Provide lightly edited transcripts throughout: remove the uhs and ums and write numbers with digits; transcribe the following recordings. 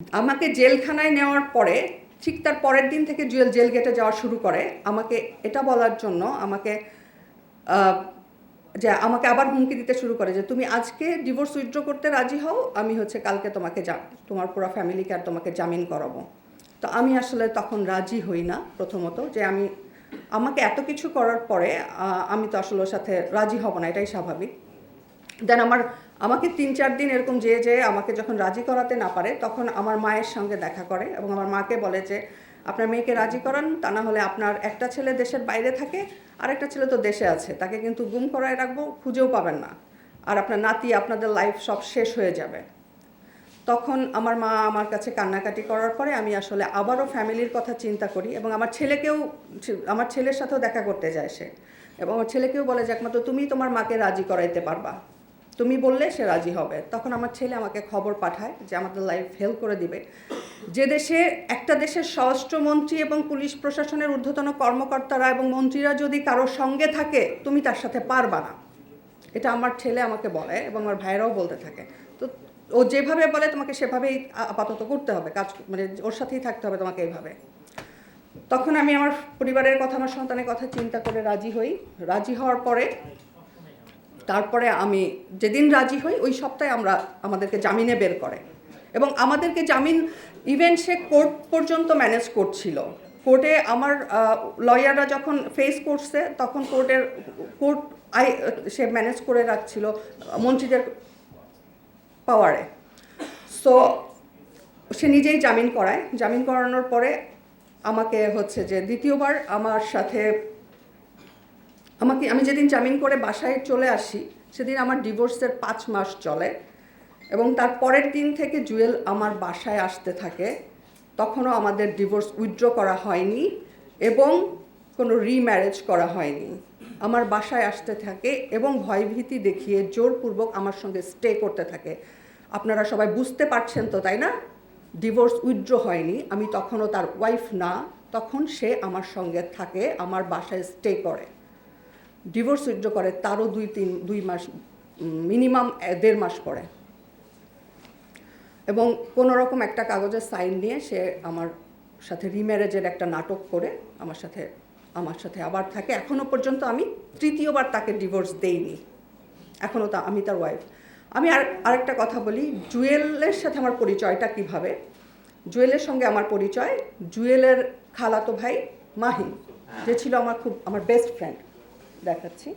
আমাকে জেলখানায় নেওয়ার পরে ঠিক তার পরের দিন থেকে জেল গেটে যাওয়া শুরু করে আমাকে এটা বলার জন্য যে আমাকে আবার হুমকি দিতে শুরু করে যে তুমি আজকে ডিভোর্স উইথড্র করতে রাজি হও, আমি কালকে তোমার পুরো ফ্যামিলিকে আর তোমাকে জামিন করাবো। তো আমি আসলে তখন রাজি হই না, প্রথমত যে আমাকে এত কিছু করার পরে আমি তো আসলে ওর সাথে রাজি হব না, এটাই স্বাভাবিক। দেন আমাকে 3-4 দিন এরকম যে আমাকে যখন রাজি করাতে না পারে তখন আমার মায়ের সঙ্গে দেখা করে এবং আমার মাকে বলে যে আপনার মেয়েকে রাজি করান, তা না হলে আপনার একটা ছেলে দেশের বাইরে থাকে আর একটা ছেলে তো দেশে আছে, তাকে কিন্তু গুম করায় রাখবো, খুঁজেও পাবেন না, আর আপনার নাতি আপনাদের লাইফ সব শেষ হয়ে যাবে। তখন আমার মা আমার কাছে কান্নাকাটি করার পরে আমি আসলে আবারও ফ্যামিলির কথা চিন্তা করি এবং আমার ছেলের সাথেও দেখা করতে যায় সে, এবং আমার ছেলেকেও বলে যে একমাত্র তুমি তোমার মাকে রাজি করাইতে পারবা, তুমি বললে সে রাজি হবে। তখন আমার ছেলে আমাকে খবর পাঠায় যে আমাদের লাইফ হেল্প করে দিবে, যে একটা দেশের স্বরাষ্ট্রমন্ত্রী এবং পুলিশ প্রশাসনের ঊর্ধ্বতন কর্মকর্তারা এবং মন্ত্রীরা যদি কারোর সঙ্গে থাকে তুমি তার সাথে পারবা না। এটা আমার ছেলে আমাকে বলে এবং আমার ভাইয়েরাও বলতে থাকে। তো ও যেভাবে বলে তোমাকে সেভাবেই আপাতত করতে হবে, কাজ মানে ওর সাথেই থাকতে হবে তোমাকে এইভাবে। তখন আমি আমার পরিবারের কথা, আমার সন্তানের কথা চিন্তা করে রাজি হই। রাজি হওয়ার পরে তারপরে আমি যেদিন রাজি হই ওই সপ্তাহে আমাদেরকে জামিনে বের করে এবং আমাদেরকে জামিন ইভেন সে কোর্ট পর্যন্ত ম্যানেজ করছিল। কোর্টে আমার লয়াররা যখন ফেস করছে তখন কোর্ট সে ম্যানেজ করে রাখছিল মন্ত্রীদের পাওয়ারে। সো সে নিজেই জামিন করায়। জামিন করানোর পরে আমাকে যে দ্বিতীয়বার আমার সাথে আমি যেদিন জামিন করে বাসায় চলে আসি সেদিন আমার ডিভোর্সের 5 মাস চলে এবং তার পরের দিন থেকে জুয়েল আমার বাসায় আসতে থাকে। তখনও আমাদের ডিভোর্স উইথড্র করা হয়নি এবং কোনো রিম্যারেজ করা হয়নি। আমার বাসায় আসতে থাকে এবং ভয়ভীতি দেখিয়ে জোরপূর্বক আমার সঙ্গে স্টে করতে থাকে। আপনারা সবাই বুঝতে পারছেন তো, তাই না? ডিভোর্স উইথড্র হয়নি, আমি তখনও তার ওয়াইফ না, তখন সে আমার সঙ্গে থাকে, আমার বাসায় স্টে করে। ডিভোর্স উইথড্র করে তারও 2 মাস, মিনিমাম 1.5 মাস পরে, এবং কোনো রকম একটা কাগজের সাইন নিয়ে সে আমার সাথে রিম্যারেজের একটা নাটক করে আমার সাথে আবার থাকে। এখনও পর্যন্ত আমি তৃতীয়বার তাকে ডিভোর্স দেইনি, এখনও আমি তার ওয়াইফ। আমি আরেকটা কথা বলি, জুয়েলের সাথে আমার পরিচয়টা কিভাবে। জুয়েলের সঙ্গে আমার পরিচয় জুয়েলের খালাতো ভাই মাহিন, যে ছিল আমার বেস্ট ফ্রেন্ড। দেখাচ্ছি,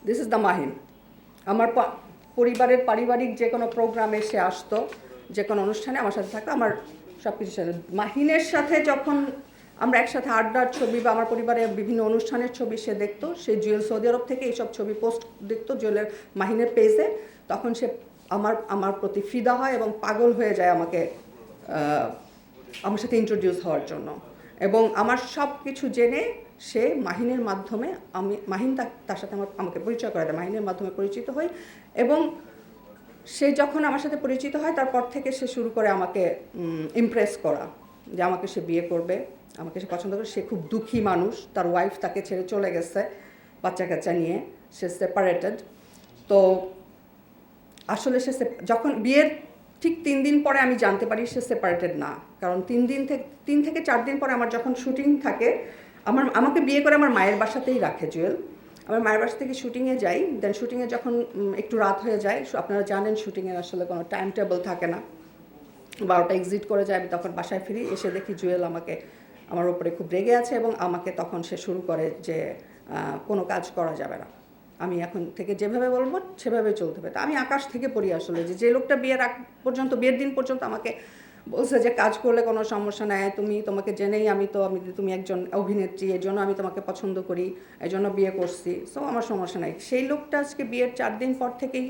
দিস ইজ দ্য মাহিন। আমার পরিবারের পারিবারিক যে কোনো প্রোগ্রামে সে আসতো, যে কোনো অনুষ্ঠানে আমার সাথে থাকতো, আমার সব কিছুর সাথে। মাহিনের সাথে যখন আমরা একসাথে আড্ডার ছবি বা আমার পরিবারের বিভিন্ন অনুষ্ঠানের ছবি সে দেখতো, সে জুয়েল সৌদি আরব থেকে এইসব ছবি পোস্ট দেখতো জুয়েলের মাহিনের পেজে, তখন সে আমার প্রতি ফিদা হয় এবং পাগল হয়ে যায় আমার সাথে ইন্ট্রোডিউস হওয়ার জন্য। এবং আমার সব কিছু জেনে সে মাহিনের মাধ্যমে মাহিন তার সাথে আমাকে পরিচয় করে দেয়, মাহিনের মাধ্যমে পরিচিত হই। এবং সে যখন আমার সাথে পরিচিত হয় তারপর থেকে সে শুরু করে আমাকে ইমপ্রেস করা, যে আমাকে সে বিয়ে করবে, আমাকে সে পছন্দ করে। সে খুব দুঃখী মানুষ, তার ওয়াইফ তাকে ছেড়ে চলে গেছে বাচ্চা কাচ্চা নিয়ে, সে সেপারেটেড। তো আসলে যখন বিয়ের ঠিক 3 দিন পরে আমি জানতে পারি সে সেপারেটেড না, কারণ 3 থেকে 4 দিন পরে আমার যখন শুটিং থাকে, আমাকে বিয়ে করে আমার মায়ের বাসাতেই রাখে জুয়েল। আমার মায়ের বাসা থেকে শুটিংয়ে যাই, দেন শুটিংয়ে যখন একটু রাত হয়ে যায়, আপনারা জানেন শুটিংয়ের আসলে কোনো টাইম টেবল থাকে না, 12টা এক্সিট করে যায়, আমি তখন বাসায় ফিরি, এসে দেখি জুয়েল আমার ওপরে খুব রেগে আছে এবং আমাকে তখন সে শুরু করে যে কোনো কাজ করা যাবে না, আমি এখন থেকে যেভাবে বলবো সেভাবে চলতে হবে। আমি আকাশ থেকে পড়ি আসলে, যে লোকটা বিয়ের দিন পর্যন্ত আমাকে বলছে যে কাজ করলে কোনো সমস্যা নাই, তোমাকে জেনেই তুমি একজন অভিনেত্রী, এই জন্য আমি তোমাকে পছন্দ করি, এই জন্য বিয়ে করছি, সো আমার সমস্যা নাই। সেই লোকটা আজকে বিয়ের 4 দিন পর থেকেই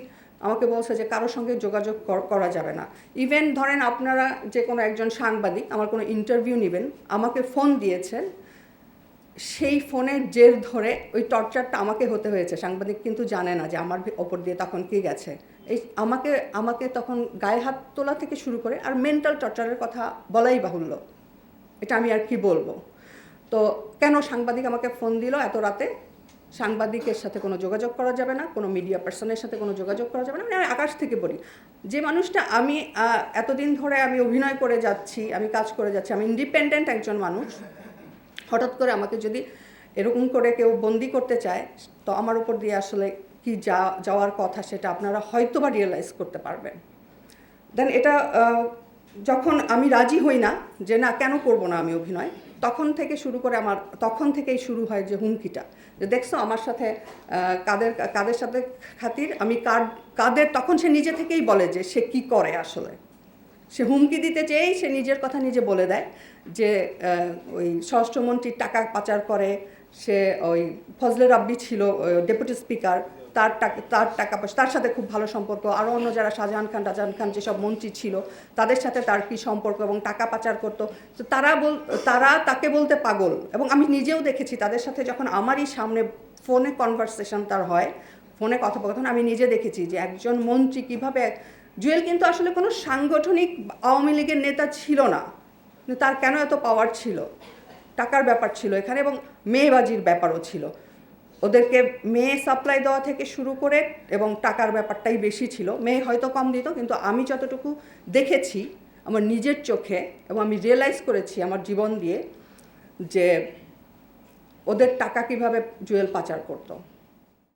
আমাকে বলছে যে কারোর সঙ্গে যোগাযোগ করা যাবে না। ইভেন ধরেন আপনারা যে কোনো একজন সাংবাদিক আমার কোনো ইন্টারভিউ নেবেন, আমাকে ফোন দিয়েছেন, সেই ফোনের জের ধরে ওই টর্চারটা আমাকে হতে হয়েছে। সাংবাদিক কিন্তু জানে না যে আমার ওপর দিয়ে তখন কী গেছে। আমাকে তখন গায়ে হাত তোলা থেকে শুরু করে আর মেন্টাল টর্চারের কথা বলাই বাহুল্য, এটা আমি আর কি বলবো। তো কেন সাংবাদিক আমাকে ফোন দিল এত রাতে, সাংবাদিকের সাথে কোনো যোগাযোগ করা যাবে না, কোনো মিডিয়া পার্সনের সাথে কোনো যোগাযোগ করা যাবে না। মানে আমি আকাশ থেকে বলি, যে মানুষটা আমি এতদিন ধরে আমি অভিনয় করে যাচ্ছি, আমি কাজ করে যাচ্ছি, আমি ইন্ডিপেন্ডেন্ট একজন মানুষ, হঠাৎ করে আমাকে যদি এরকম করে কেউ বন্দি করতে চায়, তো আমার উপর দিয়ে আসলে কি যাওয়ার কথা সেটা আপনারা হয়তো বা রিয়েলাইজ করতে পারবেন। দেন এটা যখন আমি রাজি হই না, যে না কেন করব না আমি অভিনয়, তখন থেকেই শুরু হয় যে হুমকিটা, যে দেখছো আমার সাথে কাদের সাথে খাতির, আমি কাদের, তখন সে নিজে থেকেই বলে যে সে কি করে আসলে। সে হুমকি দিতে চেয়েই সে নিজের কথা নিজে বলে দেয় যে ওই স্বরাষ্ট্রমন্ত্রীর টাকা পাচার করে, সে ওই ফজলে রাব্বি ছিল ডেপুটি স্পিকার, তার টাকা পয়সা, তার সাথে খুব ভালো সম্পর্ক, আরও অন্য যারা শাহজাহান খান যেসব মন্ত্রী ছিল তাদের সাথে তার কী সম্পর্ক, এবং টাকা পাচার করতো। তো তারা তাকে বলতে পাগল, এবং আমি নিজেও দেখেছি তাদের সাথে যখন আমারই সামনে ফোনে কনভারসেশন তার হয়, ফোনে কথোপকথন, আমি নিজে দেখেছি যে একজন মন্ত্রী কীভাবে, জুয়েল কিন্তু আসলে কোনো সাংগঠনিক আওয়ামী লীগের নেতা ছিল না, কিন্তু তার কেন এত পাওয়ার ছিল, টাকার ব্যাপার ছিল এখানে, এবং মেয়েবাজির ব্যাপারও ছিল। ওদেরকে মেয়ে সাপ্লাই দেওয়া থেকে শুরু করে, এবং টাকার ব্যাপারটাই বেশি ছিল, মেয়ে হয়তো কম দিত, কিন্তু আমি যতটুকু দেখেছি আমার নিজের চোখে, এবং আমি রিয়েলাইজ করেছি আমার জীবন দিয়ে যে ওদের টাকা কিভাবে জুয়েল পাচার করতো।